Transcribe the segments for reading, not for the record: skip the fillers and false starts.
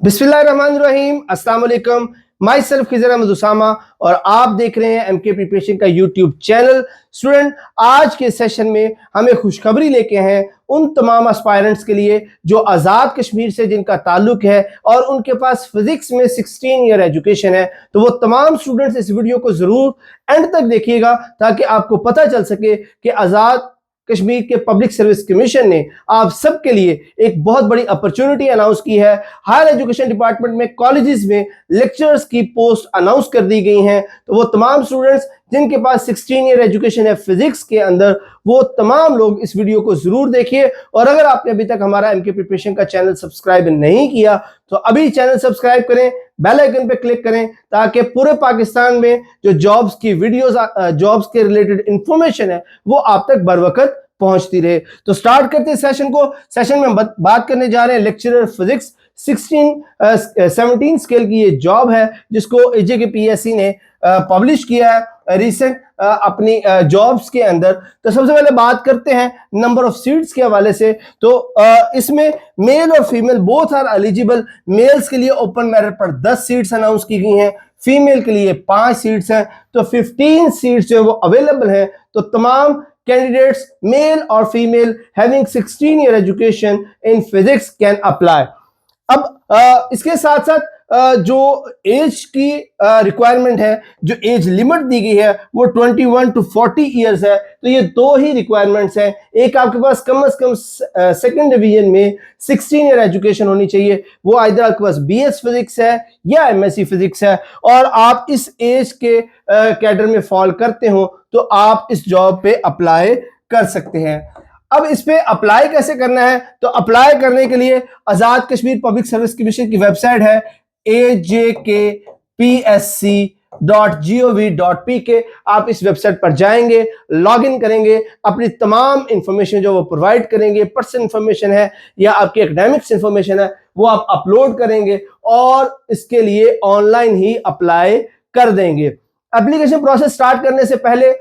बिस्मिल्लाहिर्रहमानिर्रहीम, अस्सलाम वालेकुम। माई सेल्फ खिजर अहमद उसामा और आप देख रहे हैं एमके प्रिपरेशन का यूट्यूब चैनल। स्टूडेंट, आज के सेशन में हमें खुशखबरी लेके हैं उन तमाम एस्पायरेंट्स के लिए जो आज़ाद कश्मीर से जिनका ताल्लुक है और उनके पास फिजिक्स में 16 ईयर एजुकेशन है। तो वो तमाम स्टूडेंट्स इस वीडियो को ज़रूर एंड तक देखिएगा ताकि आपको पता चल सके कि आज़ाद कश्मीर के पब्लिक सर्विस कमीशन ने आप सबके लिए एक बहुत बड़ी अपॉर्चुनिटी अनाउंस की है। हायर एजुकेशन डिपार्टमेंट में कॉलेजेस में लेक्चरर्स की पोस्ट अनाउंस कर दी गई हैं। तो वो तमाम स्टूडेंट्स जिनके पास 16 ईयर एजुकेशन है फिजिक्स के अंदर, वो तमाम लोग इस वीडियो को जरूर देखिए। और अगर आपने अभी तक हमारा एमके प्रिपरेशन का चैनल सब्सक्राइब नहीं किया तो अभी चैनल सब्सक्राइब करें, बेल आइकन पे क्लिक करें ताकि पूरे पाकिस्तान में जो जॉब्स की वीडियोस, जॉब्स के रिलेटेड इंफॉर्मेशन है वो आप तक बर वक्त पहुंचती रहे। तो स्टार्ट करते हैं सेशन को। सेशन में हम बात करने जा रहे हैं लेक्चरर फिजिक्स 17 स्केल की ये जॉब है जिसको एजेकेपीएससी ने पब्लिश किया है रिसेंट अपनी जॉब्स के अंदर। तो सबसे पहले बात करते हैं नंबर ऑफ सीट्स के हवाले से। तो इसमें मेल और female both are eligible. Males के लिए ओपन मेरिट पर 10 सीट्स अनाउंस की गई हैं, फीमेल के लिए 5 सीट्स हैं। तो 15 सीट्स जो है वो अवेलेबल हैं। तो तमाम कैंडिडेट्स मेल और female having 16 year education in physics can apply. अब इसके साथ साथ जो एज की रिक्वायरमेंट है, जो एज लिमिट दी गई है वो 21 to 40 इयर्स है। तो ये दो ही रिक्वायरमेंट्स हैं। एक आपके पास कम से कम सेकंड डिवीजन में 16 ईयर एजुकेशन होनी चाहिए, वो आइदर आपके पास बीएस फिजिक्स है या एमएससी फिजिक्स है, और आप इस एज के कैडर में फॉल करते हो तो आप इस जॉब पे अप्लाई कर सकते हैं। अब इस पे अप्लाई कैसे करना है? तो अप्लाई करने के लिए आजाद कश्मीर पब्लिक सर्विस कमीशन की वेबसाइट है ajkpsc.gov.pk। आप इस वेबसाइट पर जाएंगे, लॉगिन करेंगे, अपनी तमाम इंफॉर्मेशन जो वो प्रोवाइड करेंगे, पर्सनल इंफॉर्मेशन है या आपकी एकेडमिक्स इंफॉर्मेशन है, वो आप अपलोड करेंगे और इसके लिए ऑनलाइन ही अप्लाई कर देंगे। एप्लीकेशन प्रोसेस स्टार्ट करने से पहले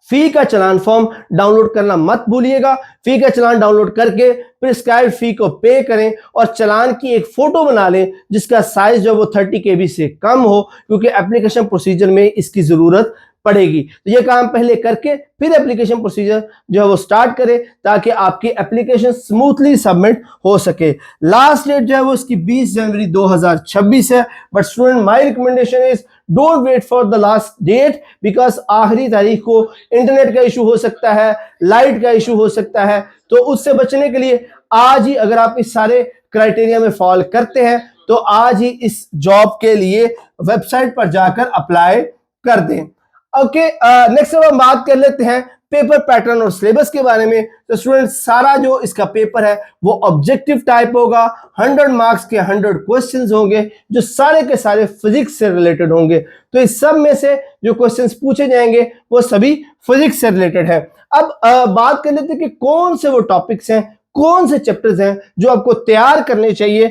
फी का चलान फॉर्म डाउनलोड करना मत भूलिएगा। फी का चलान डाउनलोड करके प्रिस्क्राइब्ड फी को पे करें और चलान की एक फोटो बना लें जिसका साइज जो वो 30 KB से कम हो, क्योंकि एप्लीकेशन प्रोसीजर में इसकी जरूरत पड़ेगी। तो ये काम पहले करके फिर एप्लीकेशन प्रोसीजर जो है वो स्टार्ट करें ताकि आपकी एप्लीकेशन स्मूथली सबमिट हो सके। लास्ट डेट जो है वो इसकी 20 जनवरी 2026 है। But student, my recommendation is don't wait for the last date, because आखिरी तारीख को इंटरनेट का इशू हो सकता है, लाइट का इशू हो सकता है। तो उससे बचने के लिए आज ही, अगर आप इस सारे क्राइटेरिया में फॉल करते हैं तो आज ही इस जॉब के लिए वेबसाइट पर जाकर अप्लाई कर दें। ओके, नेक्स्ट अब हम बात कर लेते हैं पेपर पैटर्न और सिलेबस के बारे में। तो स्टूडेंट्स, सारा जो इसका पेपर है वो ऑब्जेक्टिव टाइप होगा। 100 मार्क्स के 100 क्वेश्चंस होंगे जो सारे के सारे फिजिक्स से रिलेटेड होंगे। तो इस सब में से जो क्वेश्चंस पूछे जाएंगे वो सभी फिजिक्स से रिलेटेड है। अब बात कर लेते हैं कि कौन से वो टॉपिक्स हैं, कौन से चैप्टर्स हैं जो आपको तैयार करने चाहिए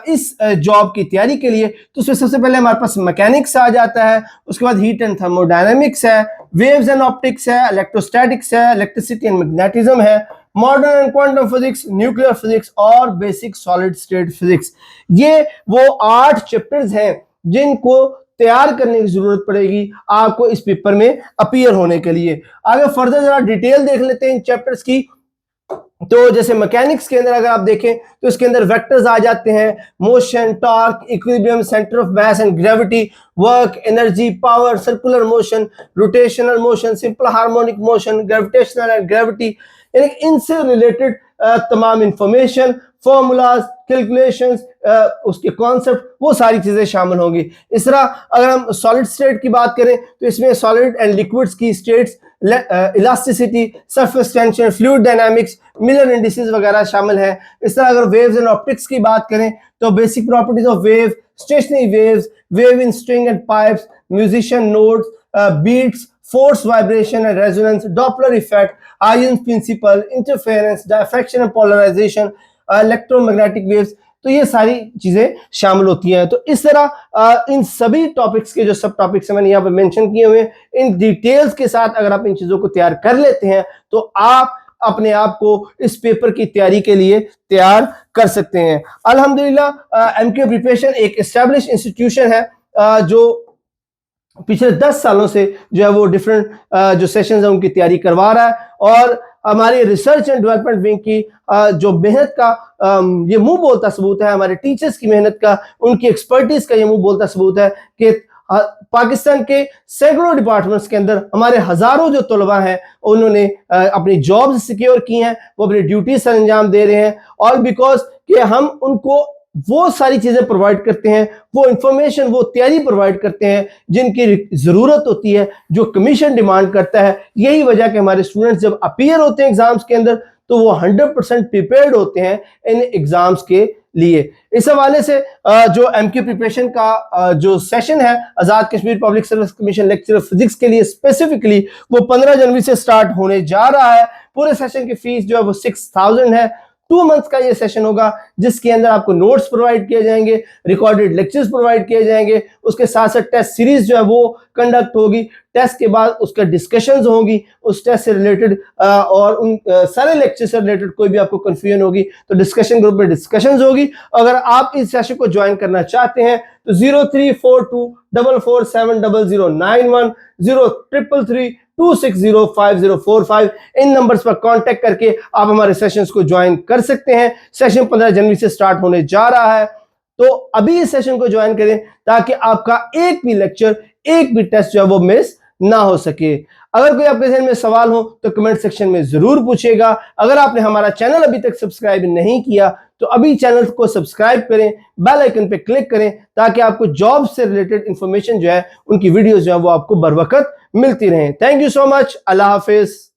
इस जॉब की तैयारी के लिए। तो उसमें सबसे पहले हमारे पास मैकेनिक्स आ जाता है, उसके बाद हीट एंड थर्मोडायनेमिक्स है, वेव्स एंड ऑप्टिक्स है, इलेक्ट्रोस्टैटिक्स है, इलेक्ट्रिसिटी एंड मैग्नेटिज्म है, modern and quantum physics, nuclear physics और बेसिक सॉलिड स्टेट फिजिक्स। ये वो 8 चैप्टर्स हैं जिनको तैयार करने की जरूरत पड़ेगी आपको इस पेपर में अपीयर होने के लिए। आगे फर्दर जरा डिटेल देख लेते हैं इन चैप्टर्स की। तो जैसे मैकेनिक्स के अंदर अगर आप देखें तो इसके अंदर वेक्टर्स आ जाते हैं, motion, torque, equilibrium, centre of mass and gravity, work, energy, power, circular motion, rotational motion, simple harmonic motion, gravitational and gravity, यानी इनसे रिलेटेड तमाम इंफॉर्मेशन, फॉर्मूलाज, कैलकुलेशंस, उसके कॉन्सेप्ट, वो सारी चीजें शामिल होंगी। इस तरह अगर हम सॉलिड स्टेट की बात करें तो इसमें सॉलिड एंड लिक्विड्स की states, elasticity, surface tension, fluid dynamics, Miller indices वगैरह शामिल है। इस तरह अगर वेव्स एंड ऑप्टिक्स की बात करें तो basic properties of wave, stationary waves, wave in string and pipes, musician notes, beats, force, vibration and resonance, Doppler effect, ion principle, interference, diffraction and polarization, electromagnetic waves, तो ये सारी चीजें शामिल होती हैं। तो इस तरह इन सभी टॉपिक्स के जो सब टॉपिक्स मैंने यहाँ पे मेंशन किए हुए हैं, इन डिटेल्स के साथ अगर आप इन चीजों को तैयार कर लेते हैं तो आप अपने आप को इस पेपर की तैयारी के लिए तैयार कर सकते हैं। अल्हम्दुलिल्लाह एमके प्रिपरेशन एक एस्टैब्लिश इंस्टीट्यूशन है जो पिछले 10 सालों से जो है वो डिफरेंट जो सेशंस है उनकी तैयारी करवा रहा है और हमारी रिसर्च एंड डेवलपमेंट विंग की जो मेहनत का ये मुंह बोलता सबूत है, हमारे टीचर्स की मेहनत का, उनकी एक्सपर्टीज का ये मुंह बोलता सबूत है कि पाकिस्तान के सैकड़ों डिपार्टमेंट्स के अंदर हमारे हजारों जो तलबा हैं उन्होंने अपनी जॉब्स सिक्योर की हैं, वो अपनी ड्यूटीज सर अंजाम दे रहे हैं और बिकॉज कि हम उनको वो सारी चीजें प्रोवाइड करते हैं, वो इंफॉर्मेशन, वो तैयारी प्रोवाइड करते हैं जिनकी जरूरत होती है, जो कमीशन डिमांड करता है। यही वजह कि हमारे स्टूडेंट्स जब अपीयर होते हैं एग्जाम्स के अंदर तो वो 100% प्रिपेयर्ड होते हैं इन एग्जाम्स के लिए। इस हवाले से जो एमके प्रिपरेशन का जो सेशन है Azad Kashmir public service commission lecture physics के लिए स्पेसिफिकली, वो 15 जनवरी से स्टार्ट होने जा रहा है। पूरे सेशन की फीस जो है वो 6000 है। 2 मंथ्स का ये सेशन होगा जिसके अंदर आपको नोट्स प्रोवाइड किए जाएंगे, रिकॉर्डेड लेक्चर्स प्रोवाइड किए जाएंगे, उसके साथ साथ टेस्ट सीरीज जो है वो कंडक्ट होगी। टेस्ट के बाद उसका डिस्कशंस होगी, उस टेस्ट से रिलेटेड और उन सारे लेक्चर से रिलेटेड कोई भी आपको कंफ्यूजन होगी तो डिस्कशन ग्रुप में डिस्कशंस होगी। अगर आप इस सेशन को ज्वाइन करना चाहते हैं तो 0342447091 0333260545 इन नंबर्स पर कांटेक्ट करके आप हमारे सेशंस को ज्वाइन कर सकते हैं। सेशन 15 जनवरी से स्टार्ट होने जा रहा है, तो अभी इस सेशन को ज्वाइन करें ताकि आपका एक भी लेक्चर, एक भी टेस्ट जो है वो मिस ना हो सके। अगर कोई आपके जहन में सवाल हो तो कमेंट सेक्शन में जरूर पूछिएगा। अगर आपने हमारा चैनल अभी तक सब्सक्राइब नहीं किया तो अभी चैनल को सब्सक्राइब करें, बेल आइकन पे क्लिक करें ताकि आपको जॉब से रिलेटेड इंफॉर्मेशन जो है उनकी वीडियोस जो है वो आपको बर वक्त मिलती रहें। Thank you so much. Allah Hafiz.